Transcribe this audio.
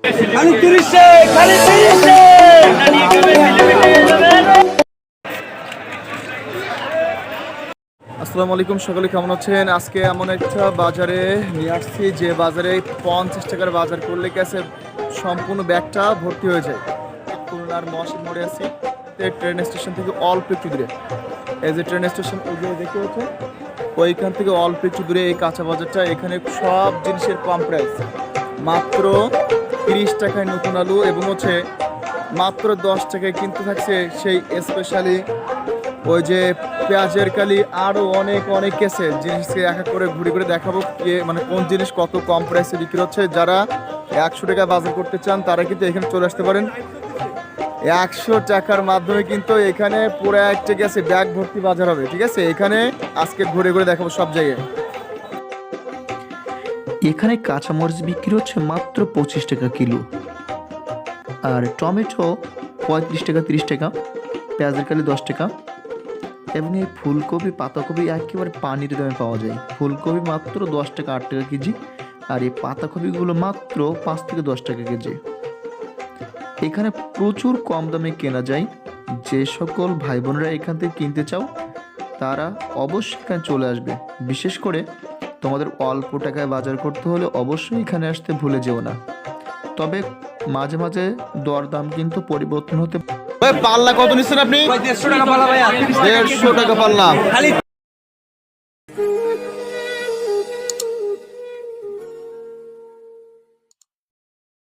আসসালামু আলাইকুম, সকলে কেমন আছেন? আজকে এমন একটা বাজারে নিয়ে আসছি যে বাজারে 50 টাকার বাজার করলে গেছে সম্পূর্ণ ব্যাগটা ভর্তি হয়ে যায়। খুলনার মহাসিন মোড়ে আছি, ট্রেন স্টেশন থেকে অল্প একটু দূরে। এই যে ট্রেন স্টেশন ওই যে দেখতে পাচ্ছেন, ওইখান থেকে অল্প একটু দূরে এই কাঁচা বাজারটা। এখানে সব জিনিসের কম প্রাইস, মাত্র 30 টাকায় নতুন আলু এবং হচ্ছে মাত্র 10 টাকায় কিন্তু থাকছে সেই স্পেশালি ওই যে পেঁয়াজের কালি, আরও অনেক অনেক কেসে জিনিসকে এক এক করে ঘুরে ঘুরে দেখাবো কে মানে কোন জিনিস কত কম প্রাইসে বিক্রি হচ্ছে। যারা 100 টাকা বাজার করতে চান তারা কিন্তু এখানে চলে আসতে পারেন। 100 টাকার মাধ্যমে কিন্তু এখানে পুরো একটা গেছে ব্যাগ ভর্তি বাজার হবে। ঠিক আছে, এখানে আজকে ঘুরে ঘুরে দেখাবো সব জায়গায়। এখানে কাঁচামরিচ বিক্রি হচ্ছে মাত্র 25 টাকা কিলো, আর টমেটো 35 টাকা 30 টাকা, পেঁয়াজের কালি 10 টাকা, এবং এই ফুলকপি পাতাকপি একেবারে পানির দামে পাওয়া যায়। ফুলকপি মাত্র 10 টাকা 8 টাকা কেজি, আর এই পাতাকপিগুলো মাত্র 5 থেকে 10 টাকা কেজি। এখানে প্রচুর কম দামে কেনা যায়। যে সকল ভাই বোনেরা এখান থেকে কিনতে চাও তারা অবশ্যই এখানে চলে আসবে। বিশেষ করে তোমাদের অল্প টাকায় বাজার করতে হলে অবশ্যই এখানে আসতে ভুলে যেও না। তবে মাঝে মাঝে দরদাম কিন্তু পরিবর্তন হতে। পাল্লা কত নিচ্ছেন আপনি? 150 টাকা পাল্লা ভাইয়া। 150 টাকা পাল্লা।